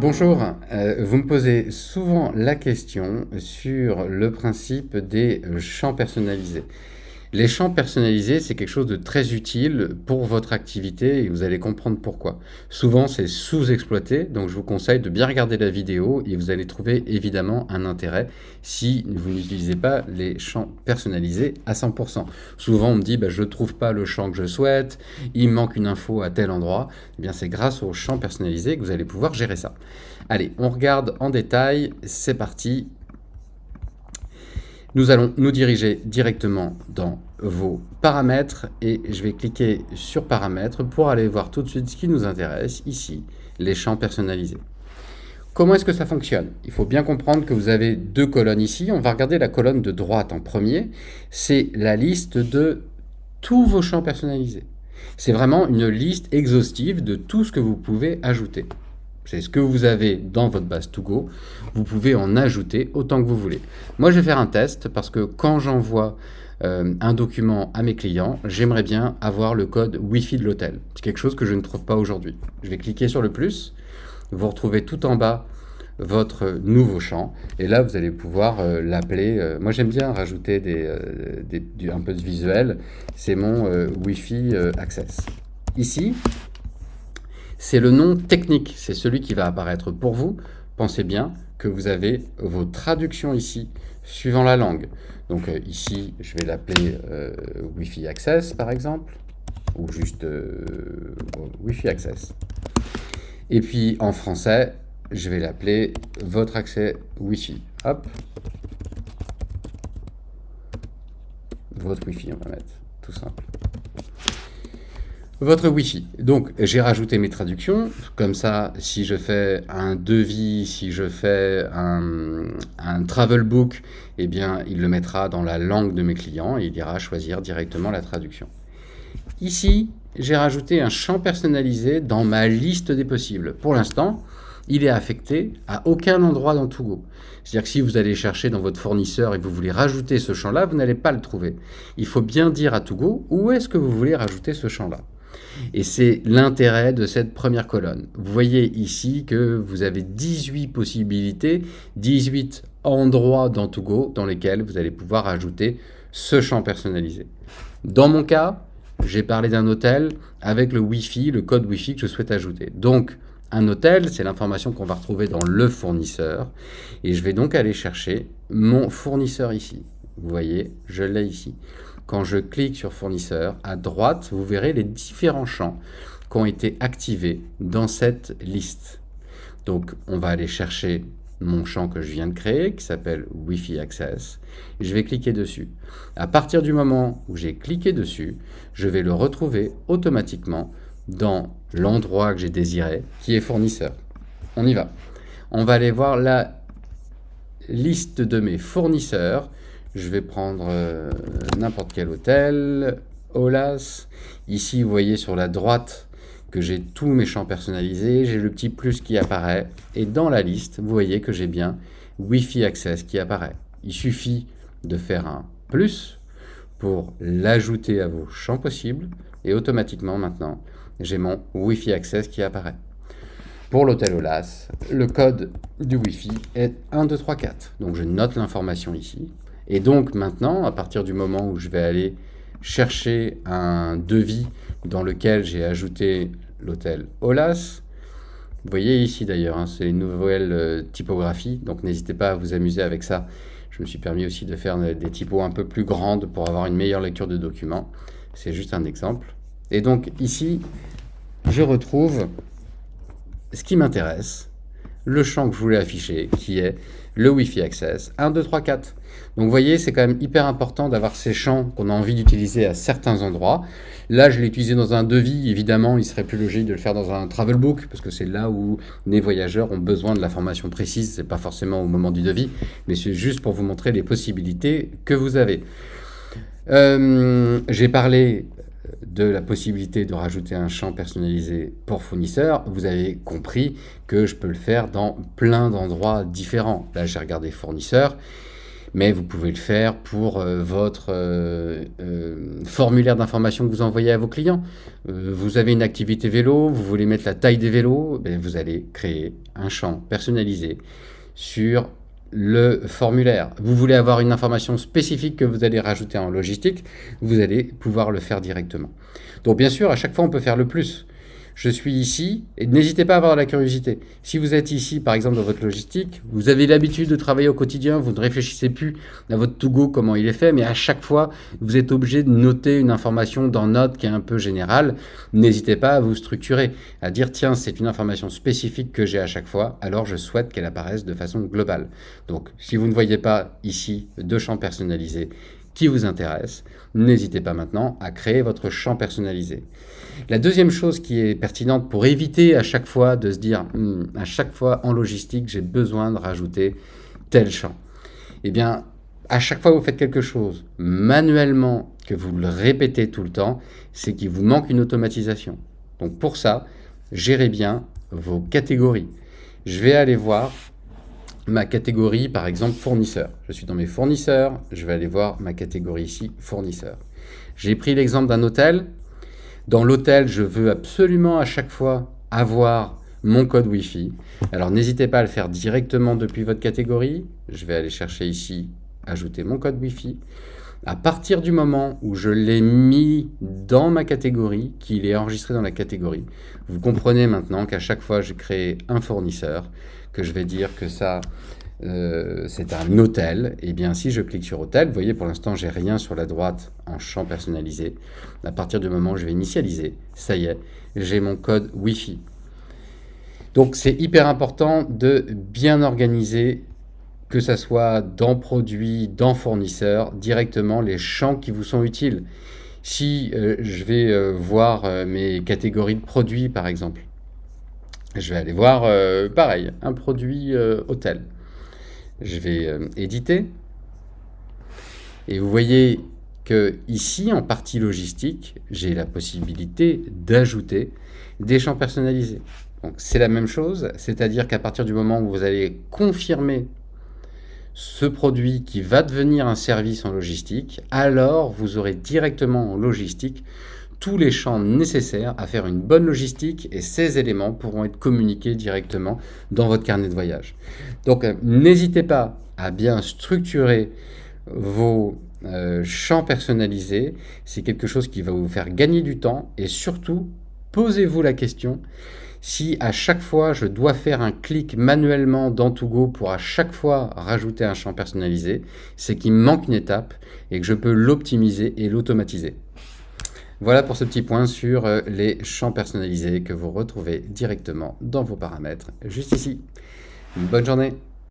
Bonjour, vous me posez souvent la question sur le principe des champs personnalisés. Les champs personnalisés, c'est quelque chose de très utile pour votre activité et vous allez comprendre pourquoi. Souvent, c'est sous-exploité, donc je vous conseille de bien regarder la vidéo et vous allez trouver évidemment un intérêt si vous n'utilisez pas les champs personnalisés à 100%. Souvent, on me dit je ne trouve pas le champ que je souhaite, il me manque une info à tel endroit. Eh bien, c'est grâce aux champs personnalisés que vous allez pouvoir gérer ça. Allez, on regarde en détail, c'est parti. Nous allons nous diriger directement dans vos paramètres et je vais cliquer sur paramètres pour aller voir tout de suite ce qui nous intéresse ici, les champs personnalisés. Comment est-ce que ça fonctionne? Il faut bien comprendre que vous avez deux colonnes ici. On va regarder la colonne de droite en premier. C'est la liste de tous vos champs personnalisés. C'est vraiment une liste exhaustive de tout ce que vous pouvez ajouter. C'est ce que vous avez dans votre base Togo. Vous pouvez en ajouter autant que vous voulez. Moi, je vais faire un test parce que quand j'envoie un document à mes clients, j'aimerais bien avoir le code Wi-Fi de l'hôtel. C'est quelque chose que je ne trouve pas aujourd'hui. Je vais cliquer sur le plus. Vous retrouvez tout en bas votre nouveau champ. Et là, vous allez pouvoir l'appeler. Moi, j'aime bien rajouter un peu de visuel. C'est mon Wi-Fi Access. Ici, c'est le nom technique, c'est celui qui va apparaître pour vous. Pensez bien que vous avez vos traductions ici, suivant la langue. Donc ici, je vais l'appeler Wi-Fi Access, par exemple, ou juste Wi-Fi Access. Et puis en français, je vais l'appeler votre accès Wi-Fi. Hop. Votre Wi-Fi, on va mettre, tout simple. Votre Wi-Fi. Donc, j'ai rajouté mes traductions. Comme ça, si je fais un devis, si je fais un travel book, eh bien, il le mettra dans la langue de mes clients et il ira choisir directement la traduction. Ici, j'ai rajouté un champ personnalisé dans ma liste des possibles. Pour l'instant, il est affecté à aucun endroit dans Togo. C'est-à-dire que si vous allez chercher dans votre fournisseur et que vous voulez rajouter ce champ-là, vous n'allez pas le trouver. Il faut bien dire à Togo où est-ce que vous voulez rajouter ce champ-là. Et c'est l'intérêt de cette première colonne. Vous voyez ici que vous avez 18 possibilités, 18 endroits dans Togo dans lesquels vous allez pouvoir ajouter ce champ personnalisé. Dans mon cas, j'ai parlé d'un hôtel avec le Wi-Fi, le code Wi-Fi que je souhaite ajouter. Donc, un hôtel, c'est l'information qu'on va retrouver dans le fournisseur. Et je vais donc aller chercher mon fournisseur ici. Vous voyez, je l'ai ici. Quand je clique sur fournisseur, à droite, vous verrez les différents champs qui ont été activés dans cette liste. Donc, on va aller chercher mon champ que je viens de créer, qui s'appelle Wi-Fi Access. Je vais cliquer dessus. À partir du moment où j'ai cliqué dessus, je vais le retrouver automatiquement dans l'endroit que j'ai désiré, qui est fournisseur. On y va. On va aller voir la liste de mes fournisseurs. Je vais prendre n'importe quel hôtel, Olas. Ici, vous voyez sur la droite que j'ai tous mes champs personnalisés. J'ai le petit plus qui apparaît. Et dans la liste, vous voyez que j'ai bien Wi-Fi Access qui apparaît. Il suffit de faire un plus pour l'ajouter à vos champs possibles. Et automatiquement, maintenant, j'ai mon Wi-Fi Access qui apparaît. Pour l'hôtel Olas, le code du Wi-Fi est 1234. Donc, je note l'information ici. Et donc maintenant, à partir du moment où je vais aller chercher un devis dans lequel j'ai ajouté l'hôtel Olas, vous voyez ici d'ailleurs, c'est une nouvelle typographie, donc n'hésitez pas à vous amuser avec ça. Je me suis permis aussi de faire des typos un peu plus grandes pour avoir une meilleure lecture de documents. C'est juste un exemple. Et donc ici, je retrouve ce qui m'intéresse, le champ que je voulais afficher, qui est le Wi-Fi Access 1, 2, 3, 4. Donc vous voyez, c'est quand même hyper important d'avoir ces champs qu'on a envie d'utiliser à certains endroits. Là, je l'ai utilisé dans un devis. Évidemment, il serait plus logique de le faire dans un travel book, parce que c'est là où les voyageurs ont besoin de l'information précise. C'est pas forcément au moment du devis, mais c'est juste pour vous montrer les possibilités que vous avez. J'ai parlé de la possibilité de rajouter un champ personnalisé pour fournisseur. Vous avez compris que je peux le faire dans plein d'endroits différents. Là, j'ai regardé fournisseur. Mais vous pouvez le faire pour votre formulaire d'information que vous envoyez à vos clients. Vous avez une activité vélo, vous voulez mettre la taille des vélos, ben vous allez créer un champ personnalisé sur le formulaire. Vous voulez avoir une information spécifique que vous allez rajouter en logistique, vous allez pouvoir le faire directement. Donc bien sûr, à chaque fois, on peut faire le plus. Je suis ici, et n'hésitez pas à avoir de la curiosité. Si vous êtes ici, par exemple, dans votre logistique, vous avez l'habitude de travailler au quotidien, vous ne réfléchissez plus à votre to-go, comment il est fait, mais à chaque fois, vous êtes obligé de noter une information dans Note qui est un peu générale. N'hésitez pas à vous structurer, à dire, tiens, c'est une information spécifique que j'ai à chaque fois, alors je souhaite qu'elle apparaisse de façon globale. Donc, si vous ne voyez pas ici de champ personnalisé qui vous intéresse, n'hésitez pas maintenant à créer votre champ personnalisé. La deuxième chose qui est pertinente pour éviter à chaque fois de se dire à chaque fois en logistique j'ai besoin de rajouter tel champ. Eh bien, à chaque fois que vous faites quelque chose manuellement, que vous le répétez tout le temps, c'est qu'il vous manque une automatisation. Donc pour ça, gérez bien vos catégories. Je vais aller voir ma catégorie, par exemple, fournisseur. Je suis dans mes fournisseurs, je vais aller voir ma catégorie ici, fournisseur. J'ai pris l'exemple d'un hôtel. Dans l'hôtel, je veux absolument à chaque fois avoir mon code Wi-Fi. Alors n'hésitez pas à le faire directement depuis votre catégorie. Je vais aller chercher ici, ajouter mon code Wi-Fi. À partir du moment où je l'ai mis dans ma catégorie, qu'il est enregistré dans la catégorie, vous comprenez maintenant qu'à chaque fois je crée un fournisseur, que je vais dire que ça c'est un hôtel. Et bien si je clique sur hôtel, vous voyez pour l'instant j'ai rien sur la droite en champ personnalisé. À partir du moment où je vais initialiser, ça y est, j'ai mon code Wi-Fi. Donc c'est hyper important de bien organiser, que ça soit dans produit, dans fournisseur, directement les champs qui vous sont utiles. Si je vais voir mes catégories de produits par exemple, je vais aller voir pareil, un produit hôtel. Je vais éditer et vous voyez que ici en partie logistique, j'ai la possibilité d'ajouter des champs personnalisés. Donc c'est la même chose, c'est-à-dire qu'à partir du moment où vous allez confirmer ce produit qui va devenir un service en logistique, alors vous aurez directement en logistique tous les champs nécessaires à faire une bonne logistique et ces éléments pourront être communiqués directement dans votre carnet de voyage. Donc n'hésitez pas à bien structurer vos champs personnalisés, c'est quelque chose qui va vous faire gagner du temps et surtout posez-vous la question si à chaque fois je dois faire un clic manuellement dans To-Go pour à chaque fois rajouter un champ personnalisé, c'est qu'il me manque une étape et que je peux l'optimiser et l'automatiser. Voilà pour ce petit point sur les champs personnalisés que vous retrouvez directement dans vos paramètres, juste ici. Une bonne journée.